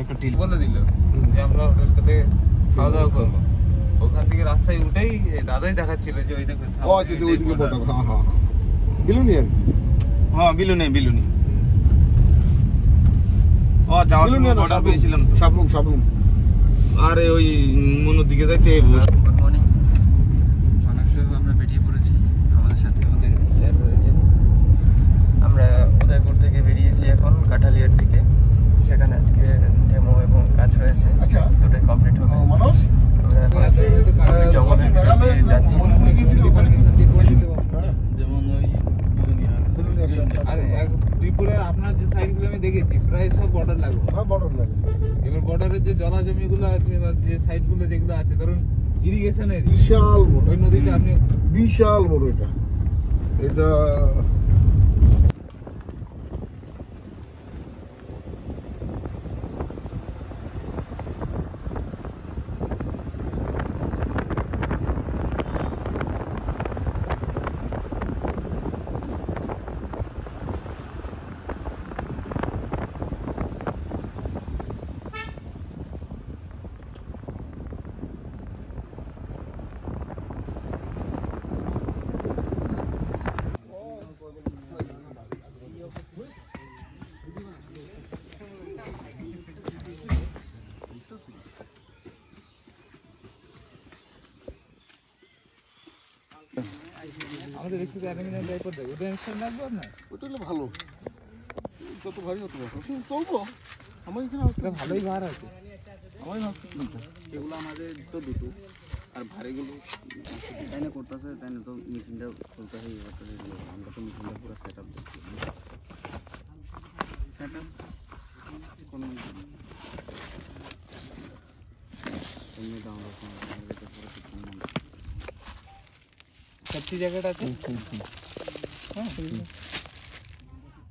একটা টিল বলে দিল যে আমরা হোটেলটাতে খাওয়া দাওয়া করবো। ওখান থেকে রাস্তায় উঠেই দাদাই দেখাচ্ছিল যে ওই দেখো ওইদিকে বর্ডার। হ্যাঁ হ্যাঁ বিলুনি আর কি। হ্যাঁ বিলুনি ও যাওয়ার সময় অর্ডার পেয়েছিলাম তো সাবলুম আরে ওই মনোর দিকে যাইতে। গুড মর্নিং, মানুষ আমরা বেরিয়ে পড়েছি। আমাদের সাথে আমাদের স্যার রয়েছেন। আমরা উদয়পুর থেকে বেরিয়েছি এখন কাঠালিয়ার দিকে। সেখানে আজকে ডেমো এবং কাজ হয়েছে, দুটোই কমপ্লিট হবে। আমরা এখন জঙ্গলের ভিতরে যাচ্ছি। যেমন ওই আর ত্রিপুরার আপনার যে সাইডগুলো আমি দেখেছি প্রায় সব বর্ডার লাগবে। এবার বর্ডারের যে জলা জমিগুলো আছে বা যে সাইডগুলো যেগুলো আছে ধরুন ইরিগেশনের বিশাল বড় ওই নদীটা আপনি বিশাল বড় এটা আমাদের বেশি অ্যালুমিনিয়াম টাইপের দেয় ওটা ইনস্টল লাগবে আপনার। ওটা হলে ভালো, যত ভারী হতে পারে চলবো। আমার এখানে এটা ভালোই ভার আছে। আমার এগুলো আমাদের তো দুটো, আর ভারীগুলো তাই না করতেছে, তাই না তো মেশিনটা চলতেছে। আমরা তো মেশিনটা পুরো সেট আপ দিচ্ছি। সেট আপ কোনো এমনি দাম সেফটি জ্যাকেট আছে। হ্যাঁ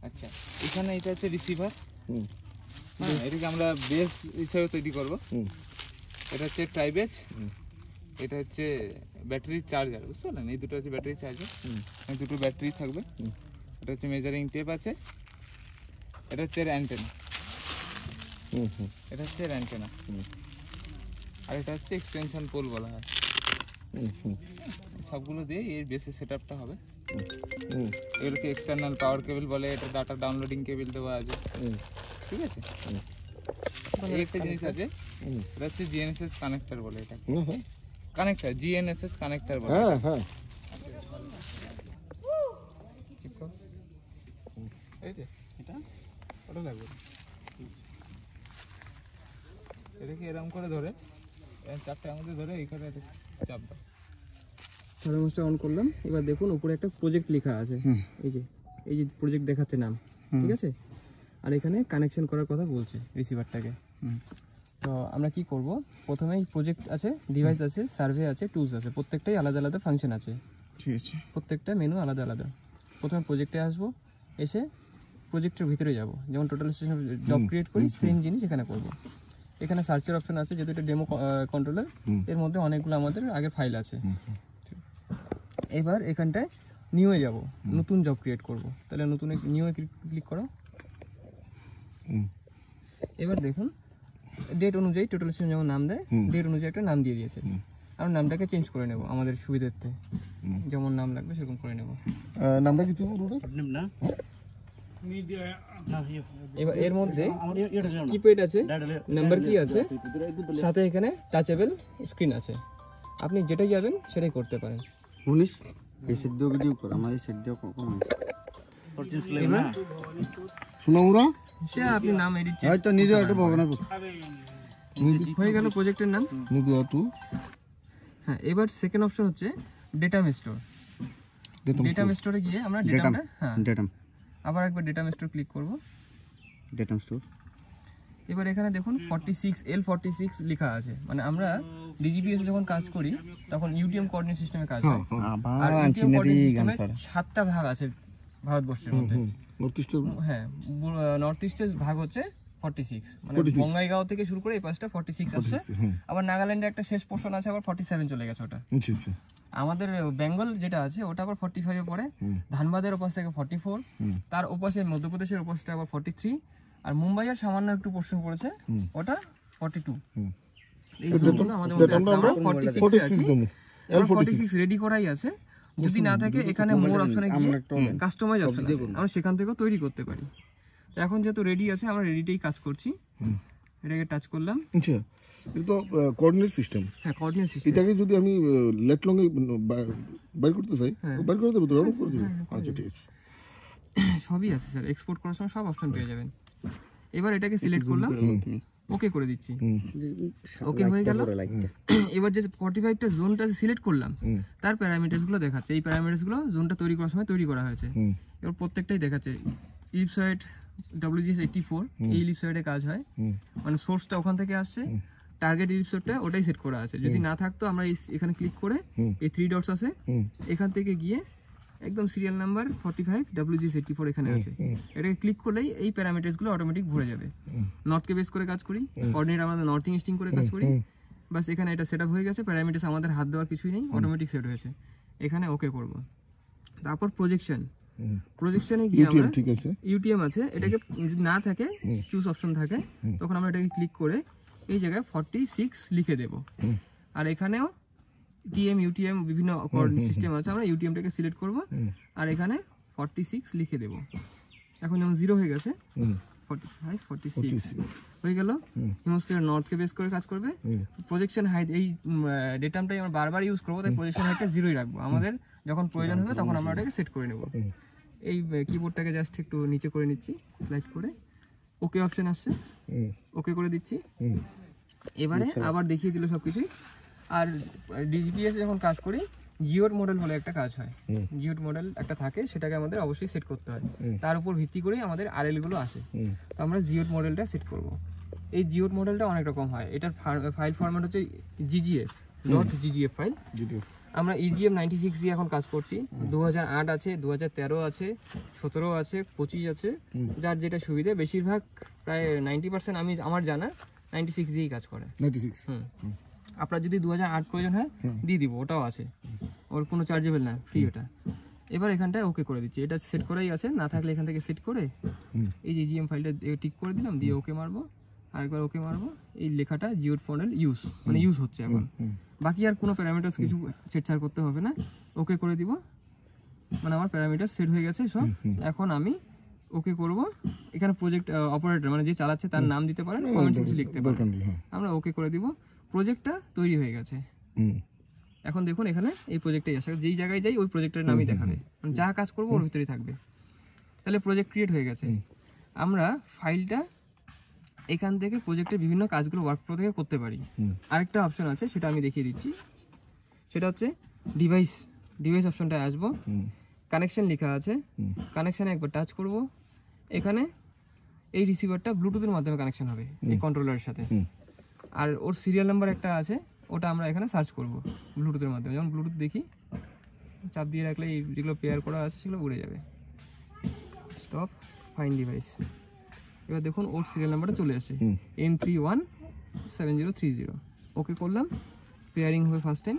আচ্ছা, এখানে এটা হচ্ছে রিসিভার। হ্যাঁ এটাকে আমরা বেস হিসাবে তৈরি করব। এটা হচ্ছে ট্রাইবেজ, এটা হচ্ছে ব্যাটারি চার্জার, বুঝতে পারলেন? এই দুটো হচ্ছে ব্যাটারি চার্জার, এই দুটো ব্যাটারি থাকবে। এটা হচ্ছে মেজারিং টেপ আছে। এটা হচ্ছে অ্যান্টেনা, এটা হচ্ছে অ্যান্টেনা, আর এটা হচ্ছে এক্সটেনশন পোল বলা হয়। সবগুলো দিয়ে এর বেসে সেটআপটা হবে। এগুলোকে এক্সটার্নাল পাওয়ার কেবল বলে, এটা ডাটা ডাউনলোডিং কেবল দেওয়া আছে, ঠিক আছে। এই একটা জিনিস আছে, এটা হচ্ছে জিএনএসএস কানেক্টর বলে। এটা কানেক্টর, জিএনএসএস কানেক্টর বলে। হ্যাঁ হ্যাঁ এই যে এটা ওটা লাগবে, এটাকে এরকম করে ধরে চারটে আমাদের ধরে এইখানে চাপ দাও। থার্মোস্টার অন করলাম। এবার দেখুন উপরে একটা প্রজেক্ট লেখা আছে, এই যে প্রজেক্ট দেখাচ্ছে নাম, ঠিক আছে। আর এখানে কানেকশন করার কথা বলছে রিসিভারটাকে। তো আমরা কি করব, প্রথমেই প্রজেক্ট আছে, ডিভাইস আছে, সার্ভে আছে, টুলস আছে, প্রত্যেকটাই আলাদা আলাদা ফাংশন আছে, ঠিক আছে। প্রত্যেকটা মেনু আলাদা আলাদা। প্রথমে প্রজেক্টে আসবো, এসে প্রজেক্টের ভিতরে যাব, যেমন টোটাল স্টেশন জব ক্রিয়েট করি সেম জিনিস এখানে করব। এখানে সার্চের অপশন আছে, যেহেতু এটা ডেমো কন্ট্রোলার, এর মধ্যে অনেকগুলো আমাদের আগে ফাইল আছে। এবার এখানটায় নিউয়ে যাব, নতুন জব ক্রিয়েট করব। তাহলে নতুন নিউয়ে ক্লিক করো। এবার দেখুন ডেট অনুযায়ী টোটাল স্টেশন যেমন নাম দেয়, ডেট অনুযায়ী একটা নাম দিয়ে দিয়েছে। আমরা নামটাকে চেঞ্জ করে নেব আমাদের সুবিধার্থে, যেমন নাম লাগবে সেরকম করে নেব। নামটা কি তুমি না এবার এর মধ্যে কিপ্যাড আছে, নাম্বার কি আছে, সাথে এখানে টাচেবল স্ক্রিন আছে। আপনি যেটাই যাবেন সেটাই করতে পারেন। উনিশ এই সেদ্ধ ভিডিও কর, আমার এই সেদ্ধ কম আছে। এবার শুনো ওরা সে আপনি নাম এডিট হয়তো নিজে একটা ভগনা হয়ে গেল প্রজেক্টের নাম। নিজে একটু হ্যাঁ, এবার সেকেন্ড অপশন হচ্ছে ডেটা স্টোর। ডেটা স্টোরে গিয়ে আমরা ডেটাটা, হ্যাঁ ডেটাম, আবার একবার ডেটা স্টোর ক্লিক করব। Datum store. এবার এখানে দেখুন 46L46 লেখা আছে, মানে আমরা ডিজিপিএস যখন কাজ করি তখন ইউটিএম কোঅর্ডিনেট সিস্টেমে কাজ হয়। আর ইউটিএম কোঅর্ডিনেট সিস্টেমে 7টা ভাগ আছে ভারতবর্ষের মধ্যে। হ্যাঁ, নর্থ ইস্টের ভাগ হচ্ছে 46, মানে বঙ্গাইগাঁও থেকে শুরু করে এই পাশটা 46 আছে। আবার নাগাল্যান্ডে একটা শেষ পোর্শন আছে, আবার 47 চলে গেছে ওটা। আমাদের বেঙ্গল যেটা আছে ওটা আবার 45 এ পড়ে। ধানবাদের ওপাশ থেকে 44, তার ওপাশে মধ্যপ্রদেশের ওপাশটা আবার 43, আর মুম্বাইয়ের সামান্য একটু পোর্শন পড়েছে, ওটা 42। এই এটা জোনগুলো আমাদের মধ্যে আছে, আমরা 46 এ আছি। 46 রেডি করাই আছে। যদি না থাকে এখানে মোর অপশনে গিয়ে কাস্টমাইজ অপশন আছে, আমরা সেখান থেকেও তৈরি করতে পারি। তো এখন যেহেতু রেডি আছে, আমরা রেডিতেই কাজ করছি। এটাকে টাচ করলাম। আচ্ছা, এটা তো কোঅর্ডিনেট সিস্টেম। হ্যাঁ, কোঅর্ডিনেট সিস্টেম। এটাকে যদি আমি লেট লং এ বাইর করতে চাই, বাইর করে দেবো তো, রাউন্ড করে দেবো। আচ্ছা, ঠিক আছে। সবই আছে স্যার, এক্সপোর্ট করার সময় সব অপশন পেয়ে যাবেন। এবার এটাকে সিলেক্ট করলাম, ওকে করে দিচ্ছি। ওকে হয়ে গেল। এবার যে 45টা জোনটা সিলেক্ট করলাম, তার প্যারামিটারস গুলো দেখাচ্ছে। এই প্যারামিটারস গুলো জোনটা তৈরি করার সময় তৈরি করা হয়েছে। এবার প্রত্যেকটাই দেখাচ্ছে। ইলিপসয়েড WGS 84, এই ইলিপসয়েডে কাজ হয়, মানে সোর্সটা ওখান থেকে আসছে। টার্গেট ইলিপসয়েডটা ওটাই সেট করা আছে। যদি না থাকতো আমরা এখানে ক্লিক করে, এই 3 ডটস আছে, এখান থেকে গিয়ে একদম সিরিয়াল নাম্বার 45 WGS 84 এখানে আছে, এটাকে ক্লিক করলেই এই প্যারামিটারস গুলো অটোমেটিক ভরে যাবে। নর্থকে বেস করে কাজ করি, কোঅর্ডিনেট আমাদের নর্থিং ইস্টিং করে কাজ করি। বাস এখানে এটা সেটআপ হয়ে গেছে, প্যারামিটারস আমাদের হাত দেওয়ার কিছুই নেই, অটোমেটিক সেট হয়েছে। এখানে ওকে করব। তারপর প্রজেকশনে গিয়ে আমরা ইউটিএম আছে, এটাকে যদি না থাকে, চুজ অপশন থাকে, তখন আমরা এটাকে ক্লিক করে এই জায়গায় 46 লিখে দেব। আর এখানেও টিএম ইউটিএম বিভিন্ন সিস্টেম আছে, আমরা ইউটিএমটাকে সিলেক্ট করব আর এখানে 46 লিখে দেব। এখন যেমন 0 হয়ে গেছে, 45 46 হয়ে গেল। হেমোস্ফিয়ার নর্থকে বেস করে কাজ করবে। প্রজেকশন হাইট, এই ডেটামটাই আমরা বারবার ইউজ করবো, তাই প্রজেকশন হাইটটা 0ই রাখবো। আমাদের যখন প্রয়োজন হবে তখন আমরা এটাকে সেট করে নেব। এই কিবোর্ডটাকে জাস্ট একটু নিচে করে নিচ্ছি, স্লাইড করে ওকে অপশন আসছে, ওকে করে দিচ্ছি। এবারে আবার দেখিয়ে দিল সবকিছুই। আর ডিজিপিএস যখন কাজ করি, জিওড মডেল বলে একটা কাজ হয়। জিওড মডেল একটা থাকে, সেটাকে আমাদের অবশ্যই সেট করতে হয়। তার উপর ভিত্তি করেই আমাদের আরএল গুলো আসে। তো আমরা জিওড মডেলটা সেট করব। এই জিওড মডেলটা অনেক রকম হয়। এটার ফাইল ফরম্যাট হচ্ছে GGF ফাইল। আমরা EGM 96 দিয়ে এখন কাজ করছি। 2008 আছে, 2013 আছে, 17 আছে, 25 আছে, যার যেটা সুবিধা। বেশিরভাগ প্রায় 90% আমার জানা 96 দিয়েই কাজ করে। 96। আপনার যদি 2008 প্রয়োজন হয় দিয়ে দিব, ওটাও আছে, ওর কোনো চার্জেবল না, ফ্রি ওটা। এবার এখানটায় ওকে করে দিচ্ছি, এটা সেট করাই আছে। না থাকলে এখান থেকে সেট করে এই যে জিএম ফাইলটা টিক করে দিলাম, দিয়ে ওকে মারবো, আরেকবার ওকে মারবো। এই লেখাটা জিওড মডেল ইউজ হচ্ছে এখন। বাকি আর কোনো প্যারামিটার্স কিছু ছেড়ছাড় করতে হবে না, ওকে করে দিব। মানে আমার প্যারামিটার সেট হয়ে গেছে সব। এখন আমি ওকে করব। এখানে প্রজেক্ট অপারেটর মানে যে চালাচ্ছে তার নাম দিতে পারেন, কমেন্টস কিছু লিখতে পারেন। আমরা ওকে করে দিব। প্রজেক্টটা তৈরি হয়ে গেছে। এখন দেখুন এখানে এই প্রজেক্টটাই আসে, যেই জায়গায় যাই ওই প্রজেক্টের নামই দেখাবে, মানে যা কাজ করবো ওর ভিতরেই থাকবে। তাহলে প্রজেক্ট ক্রিয়েট হয়ে গেছে। আমরা ফাইলটা এখান থেকে প্রজেক্টের বিভিন্ন কাজগুলো ওয়ার্কফ্লো থেকে করতে পারি। আরেকটা অপশন আছে, সেটা আমি দেখিয়ে দিচ্ছি। সেটা হচ্ছে ডিভাইস অপশনটায় আসবো, কানেকশন লেখা আছে, কানেকশানে একবার টাচ করব। এখানে এই রিসিভারটা ব্লুটুথের মাধ্যমে কানেকশন হবে এই কন্ট্রোলারের সাথে। আর ওর সিরিয়াল নাম্বার একটা আছে, ওটা আমরা এখানে সার্চ করব ব্লুটুথের মাধ্যমে। যেমন ব্লুটুথ দেখি, চাপ দিয়ে রাখলে এই যেগুলো পেয়ার করা আছে সেগুলো উড়ে যাবে। Stop, find device. এবার দেখুন ওর সিরিয়াল নাম্বারটা চলে আসে, N317030। ওকে করলাম, পেয়ারিং হবে first time.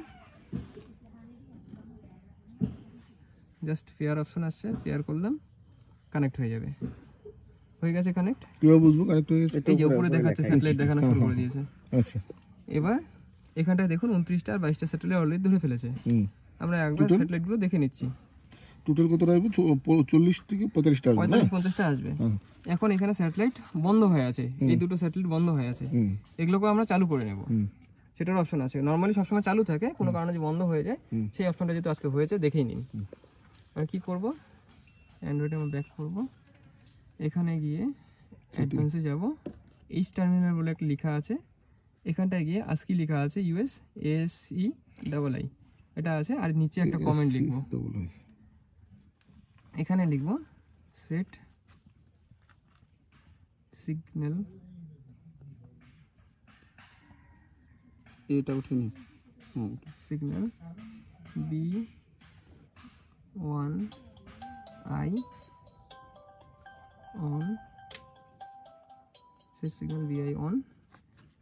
Just pair option আসছে, পেয়ার করলাম, কানেক্ট হয়ে যাবে। হয়ে গেছে কানেক্ট। কিভাবে বুঝবো কানেক্ট হয়ে গেছে? এই যে উপরে দেখাচ্ছে, স্যাটেলাইট দেখানো শুরু করে দিয়েছে। আচ্ছা, এবার এখানটায় দেখুন 29টা আর 22টা স্যাটেলাইট অলরেডি ধরে ফেলেছে। আমরা একবার স্যাটেলাইটগুলো দেখে নিচ্ছি। টোটাল কতটা আসবে? 40 থেকে 45টা আসবে, 45-50টা আসবে। এখন এখানে স্যাটেলাইট বন্ধ হয়ে আছে, এই দুটো স্যাটেলাইট বন্ধ হয়ে আছে, এগুলোকে আমরা চালু করে নেব। সেটার অপশন আছে, নর্মালি সবসময় চালু থাকে, কোনো কারণে যে বন্ধ হয়ে যায় সেই অপশনটা যেহেতু আজকে হয়েছে দেখেই নিন। আর কি করব, অ্যান্ড্রয়েডে আমরা ব্যাক করব, এখানে গিয়ে অ্যাডভান্সে যাব। এইচ টার্মিনাল বলে একটা লেখা আছে, এখানটায় গিয়ে আজকি লেখা আছে USEII, এটা আছে। আর নিচে একটা কমেন্ট লিখব, এখানে লিখব সেট সিগন্যাল, এটা উঠিনি, signal B1I on, set signal BI on.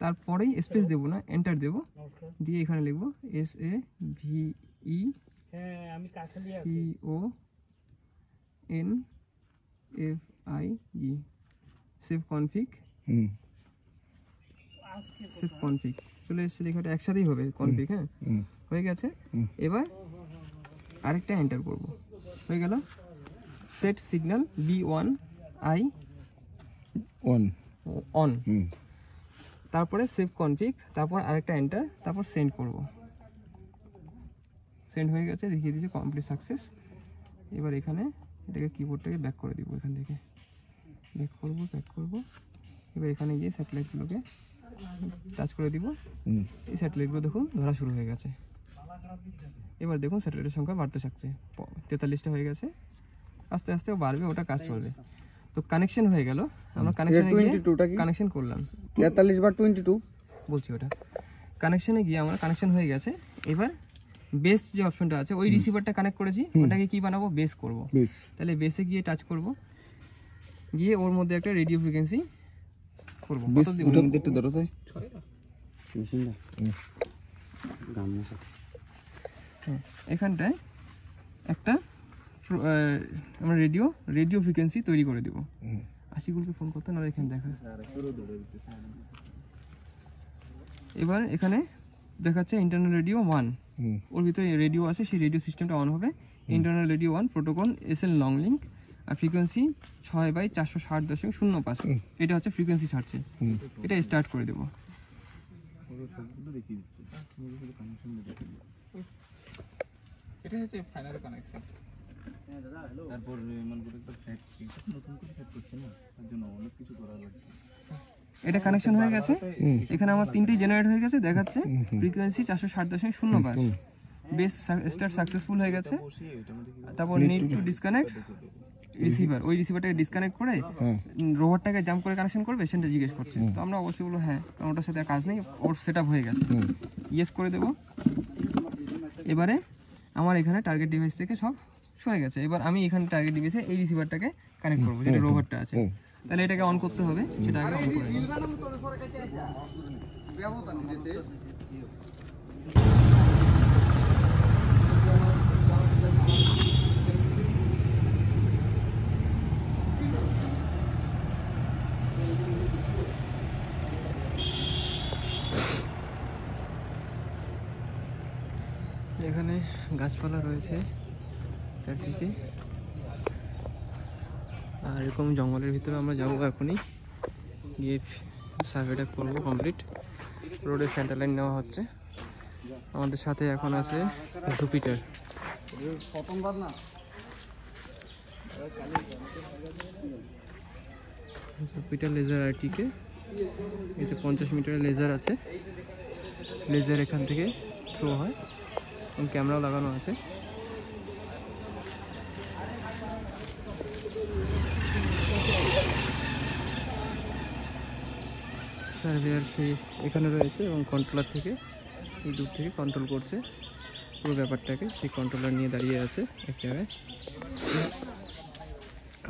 তারপরেই স্পেস দেব না, এন্টার দেব, দিয়ে এখানে লিখব SAVECONFIG save config, save config চলে এসেছে, লেখাটা একসাথেই হবে কনফিগ। হ্যাঁ হয়ে গেছে। এবার আরেকটা এন্টার করব, হয়ে গেল। Set signal B1 I on, তারপরে সেভ কনফিগ, তারপর আরেকটা এন্টার, তারপর সেন্ড করব। সেন্ড হয়ে গেছে, দেখিয়ে দিয়েছে কমপ্লিট সাকসেস। এবার এখানে এটাকে কিবোর্ডটাকে ব্যাক করে দিব, এখান থেকে ব্যাক করব। এবার এখানে গিয়ে স্যাটেলাইটগুলোকে টাচ করে দিব। এই স্যাটেলাইটগুলো দেখুন ধরা শুরু হয়ে গেছে। এবার দেখুন স্যাটেলাইটের সংখ্যা বাড়তে থাকছে, 43টা হয়ে গেছে, আস্তে আস্তে বাড়বে, ওটা কাজ চলবে। তো কানেকশন হয়ে গেল, আমরা কানেকশনে গিয়ে কানেকশন করলাম 43 বা 22 বলছি, ওটা কানেকশনে গিয়ে আমরা কানেকশন হয়ে গেছে। এবার বেস যে অপশনটা আছে, ওই রিসিভারটা কানেক্ট করেছি, ওটাকে কি বানাবো, বেস করব। তাহলে বেসে গিয়ে টাচ করব, গিয়ে ওর মধ্যে একটা রেডিও ফ্রিকোয়েন্সি করব। কত দিব একটু ধরো স্যার মেশিনটা হ্যাঁ, এখানটায় একটা আমরা রেডিও ফ্রিকোয়েন্সি তৈরি করে দিব। আশিকুলকে ফোন করতে না, এখানে দেখা। এবার এখানে দেখাচ্ছে ইন্টারনাল রেডিও 1, ওর ভিতরে রেডিও আছে, সেই রেডিও সিস্টেমটা অন হবে। Internal radio 1 protocol SL long link, আর ফ্রিকোয়েন্সি 6/460.05। এটা হচ্ছে ফ্রিকোয়েন্সি ছাড়ছে, এটা স্টার্ট করে দেবো। এটা হচ্ছে ফাইনাল কানেকশন। তারপর মনে করে একটা সেট নতুন করে সেট করছে না, তার জন্য অনেক কিছু করা লাগছে। এটা কানেকশন হয়ে গেছে, এখানে আমার 3টেই জেনারেট হয়ে গেছে, দেখাচ্ছে ফ্রিকোয়েন্সি 460.05। বেস স্টার্ট সাকসেসফুল হয়ে গেছে। তারপর নিড টু ডিসকানেক্ট রিসিভার, ওই রিসিভারটাকে ডিসকানেক্ট করে রোভারটাকে জাম্প করে কানেকশন করবে, সেটা জিজ্ঞেস করছে। তো আমরা অবশ্যই বলবো হ্যাঁ, কারণ ওটার সাথে কাজ নেই, ওর সেট আপ হয়ে গেছে, ইয়েস করে দেবো। এবারে আমার এখানে টার্গেট ডিভাইস থেকে সব সরে গেছে। এবার আমি এখানে টার্গেট ডিভাইসে এই রিসিভারটাকে কানেক্ট করবো, যেটা রোভারটা আছে। তাহলে এটাকে অন করতে হবে, সেটা আগে অন করে নিই। এখানে গাছপালা রয়েছে চারদিকে, আর এরকম জঙ্গলের ভিতরে আমরা যাবো এখনই, গিয়ে সার্ভেটা করবো কমপ্লিট। রোডের সেন্টার লাইন নেওয়া হচ্ছে। আমাদের সাথে এখন আছে জুপিটার। জুপিটার লেজার আরটিকে, এতে 50 মিটারের লেজার আছে। লেজার এখান থেকে থ্রো হয়, ক্যামেরাও লাগানো আছে। সার্ভেয়ার সেই এখানে রয়েছে এবং কন্ট্রোলার থেকে এই দূর থেকে কন্ট্রোল করছে পুরো ব্যাপারটাকে। সেই কন্ট্রোলার নিয়ে দাঁড়িয়ে আছে এক জায়গায়।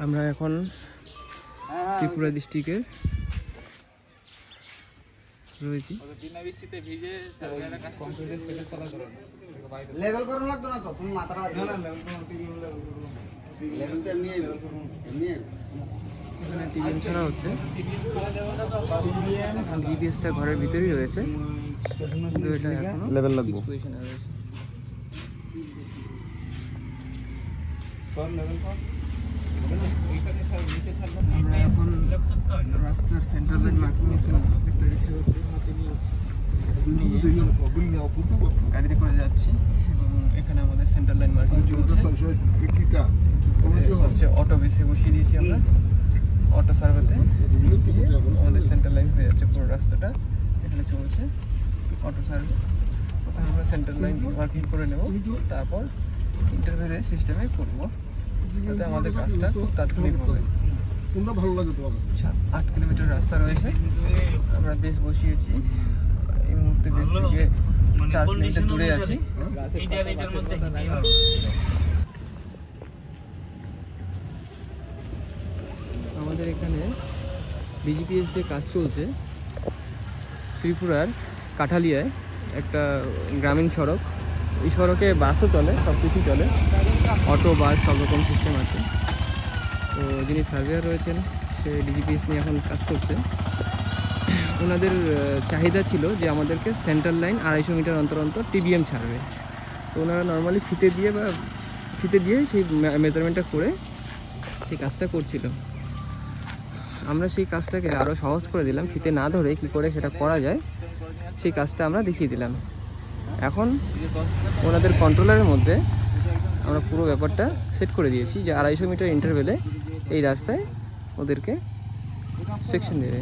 আমরা এখন ত্রিপুরা ডিস্ট্রিক্টের রয়েছি। বিনা বৃষ্টিতে ভিজে সার্ভেয়ারের কাজ কমপ্লিট করে চলা ধরো লেভেল করুন লাগতো না তো, তুমি মাথাটা না লেভেল করুন, লেভেল তো এমনি এখানে টিভিএম ছাড়া হচ্ছে, জিপিএসটা ঘরের ভিতরেই রয়েছে, কিন্তু এটা এখনো লেভেল লাগবে। পজিশনে রয়েছে। আমরা এখন রাস্তার সেন্টার লাইন মার্কিংয়ের জন্য একটা রিসিভার হাতে নিয়ে গাড়িতে করে যাচ্ছি, এবং এখানে আমাদের সেন্টার লাইন মার্কিং চলছে। হচ্ছে অটো বেসে বসিয়ে দিয়েছি আমরা, অটো সার্ভেতে আমাদের সেন্টার লাইন হয়ে যাচ্ছে পুরো রাস্তাটা। এখানে চলছে অটো সার্ভে। প্রথমে আমরা সেন্টার লাইন মার্কিং করে নেব, তারপর ইন্টারভেলের সিস্টেমে করবো, যাতে আমাদের কাজটা খুব তাৎক্ষণিক হবে। 8 কিলোমিটার রাস্তা রয়েছে, আমরা বেস বসিয়েছি। এই মুহূর্তে বেস থেকে 4 কিলোমিটার দূরে আছি। আমাদের এখানে ডিজিপিএস যে কাজ চলছে, ত্রিপুরার কাঠালিয়ায় একটা গ্রামীণ সড়ক, এই সড়কে বাসও চলে, সব কিছু চলে, অটো বাস সব রকম সিস্টেম আছে। তো যিনি সার্ভেয়ার রয়েছেন সে ডিজিপিএস নিয়ে এখন কাজ করছে। ওনাদের চাহিদা ছিল যে আমাদেরকে সেন্ট্রাল লাইন 250 মিটার অন্তর অন্তর টিবিএম ছাড়বে। তো ওনারা নর্মালি ফিতে দিয়ে সেই মেজারমেন্টটা করে সেই কাজটা করছিল। আমরা সেই কাজটাকে আরও সহজ করে দিলাম, ফিতে না ধরে কী করে সেটা করা যায় সেই কাজটা আমরা দেখিয়ে দিলাম। এখন ওনাদের কন্ট্রোলারের মধ্যে আমরা পুরো ব্যাপারটা সেট করে দিয়েছি যে 250 মিটার ইন্টারভেলে এই রাস্তায় ওদেরকে সেকশন দেবে।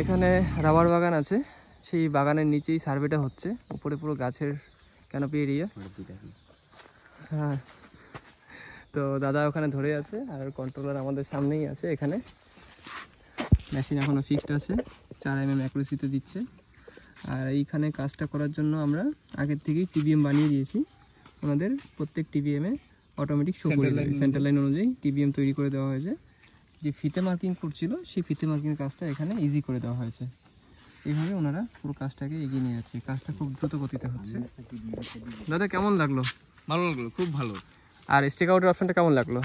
এখানে রাবার বাগান আছে, সেই বাগানের নিচেই সার্ভেটা হচ্ছে, উপরে পুরো গাছের ক্যানোপি এরিয়া। হ্যাঁ, তো দাদা ওখানে ধরে আছে আর কন্ট্রোলার আমাদের সামনেই আছে। এখানে মেশিন এখনও ফিক্সড আছে, 4 mm অ্যাকুরেসিতে দিচ্ছে। আর এইখানে কাজটা করার জন্য আমরা আগের থেকেই টিবিএম বানিয়ে দিয়েছি। ওনাদের প্রত্যেক টিবিএমে অটোমেটিক শো করে দেবে, সেন্টার লাইন অনুযায়ী টিবিএম তৈরি করে দেওয়া হয়েছে। যে ফিতে মার্কিং করছিল সেই ফিতে মার্কিং কাজটা এখানে ইজি করে দেওয়া হয়েছে। এইভাবে ওনারা পুরো কাজটাকে এগিয়ে নিয়ে যাচ্ছে। কাজটা খুব দ্রুত গতিতে হচ্ছে। দাদা কেমন লাগলো? ভালো লাগলো, খুব ভালো। আর স্টিক আউটের অপশনটা কেমন লাগলো?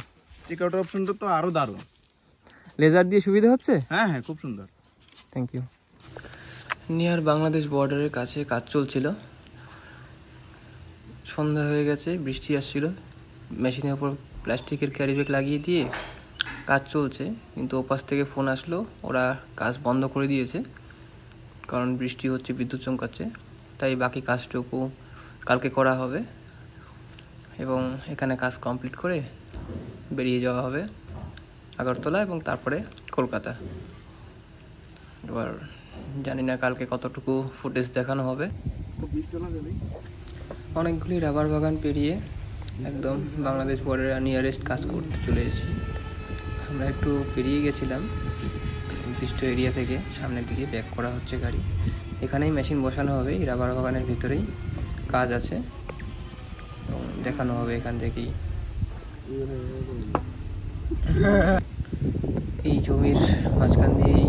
চেক আউটের অপশনটা তো আরো দারুণ। লেজার দিয়ে সুবিধা হচ্ছে? হ্যাঁ, খুব সুন্দর। Thank you. নিয়ার বাংলাদেশ বর্ডারের কাছে কাজ চলছিল। সন্ধ্যা হয়ে গেছে, বৃষ্টি আসছিল। মেশিনের ওপর প্লাস্টিকের ক্যারি ব্যাগ লাগিয়ে দিয়ে কাজ চলছে, কিন্তু ওপাশ থেকে ফোন আসলো ওরা কাজ বন্ধ করে দিয়েছে, কারণ বৃষ্টি হচ্ছে, বিদ্যুৎ চমকাচ্ছে। তাই বাকি কাজটুকু কালকে করা হবে এবং এখানে কাজ কমপ্লিট করে বেরিয়ে যাওয়া হবে আগরতলা এবং তারপরে কলকাতা। এবার জানি না কালকে কতটুকু ফুটেজ দেখানো হবে। অনেকগুলি রাবার বাগান পেরিয়ে একদম বাংলাদেশ বর্ডারে নিয়ারেস্ট কাজ করতে চলে এসেছি। আমরা একটু পেরিয়ে গেছিলাম নির্দিষ্ট এরিয়া থেকে, সামনের দিকে ব্যাক করা হচ্ছে গাড়ি। এখানেই মেশিন বসানো হবে, এই রাবার বাগানের ভিতরেই কাজ আছে এবং দেখানো হবে এখান থেকেই। এই জমির মাঝখান দিয়েই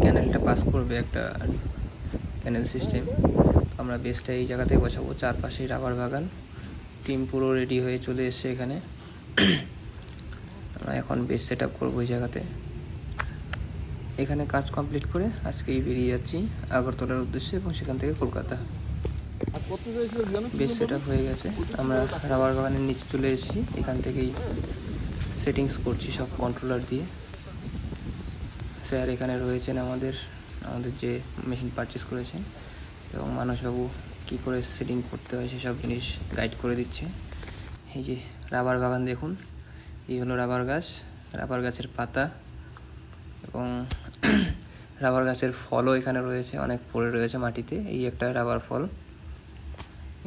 ক্যানেলটা পাস করবে, একটা ক্যানেল সিস্টেম। আমরা বেসটা এই জায়গাতেই বসাবো, চারপাশেই রাবার বাগান। টিম পুরো রেডি হয়ে চলে এসছে এখানে। আমরা এখন বেস সেট আপ করবো এই জায়গাতে। এখানে কাজ কমপ্লিট করে আজকেই বেরিয়ে যাচ্ছি আগরতলার উদ্দেশ্যে এবং সেখান থেকে কলকাতা। বেস সেট আপ হয়ে গেছে, আমরা রাবার বাগানের নিচে চলে এসেছি। এখান থেকেই সেটিংস করছি সব কন্ট্রোলার দিয়ে। স্যার এখানে রয়েছেন আমাদের যে মেশিন পারচেস করেছেন, এবং মানসবাবু কী করে সেটিং করতে হয় সেসব জিনিস গাইড করে দিচ্ছে। এই যে রাবার বাগান দেখুন, এই হলো রাবার গাছ, রাবার গাছের পাতা এবং রাবার গাছের ফলও এখানে রয়েছে, অনেক পড়ে রয়েছে মাটিতে। এই একটা রাবার ফল,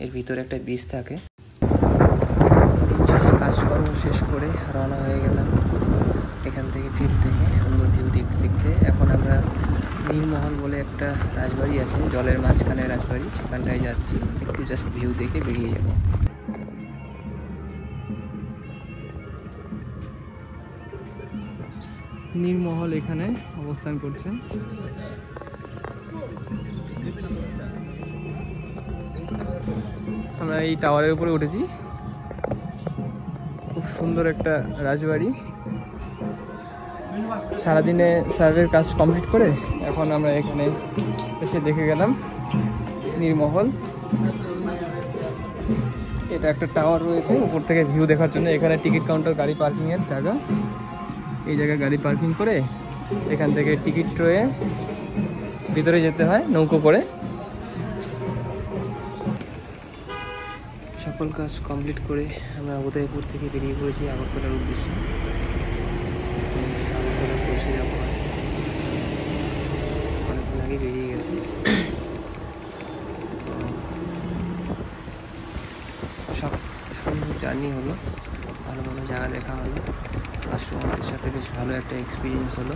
এর ভিতরে একটা বীজ থাকে। কাজকর্ম শেষ করে রওনা হয়ে গেলাম এখান থেকে, ফিল্ড থেকে সুন্দর ভিউ দেখতে দেখতে। এখন আমরা নীলমহল বলে একটা রাজবাড়ি আছে, জলের মাঝখানে রাজবাড়ি, সেখানটায় যাচ্ছি। একটু জাস্ট ভিউ দেখে বেরিয়ে যাব। নীলমহল এখানে অবস্থান করছে। আমরা এই টাওয়ারের উপরে উঠেছি, খুব সুন্দর একটা রাজবাড়ি। সারাদিনে সার্ভের কাজ কমপ্লিট করে এখন আমরা এখানে এসে দেখে গেলাম নীলমহল। এটা একটা টাওয়ার রয়েছে, উপর থেকে ভিউ দেখার জন্য। এখানে টিকিট কাউন্টার, গাড়ি পার্কিংয়ের জায়গা। এই জায়গায় গাড়ি পার্কিং করে এখান থেকে টিকিট রয়ে ভিতরে যেতে হয় নৌকো করে। সকল কাজ কমপ্লিট করে আমরা উদয়পুর থেকে বেরিয়ে পড়েছি আগরতলার উদ্দেশ্যে। আগরতলা পৌঁছে যাবো, অনেকক্ষণ আগে বেরিয়ে গেছি। সব সুন্দর জার্নি হলো, ভালো ভালো জায়গা দেখা হলো, কাস্টমারদের সাথে বেশ ভালো একটা এক্সপিরিয়েন্স হলো।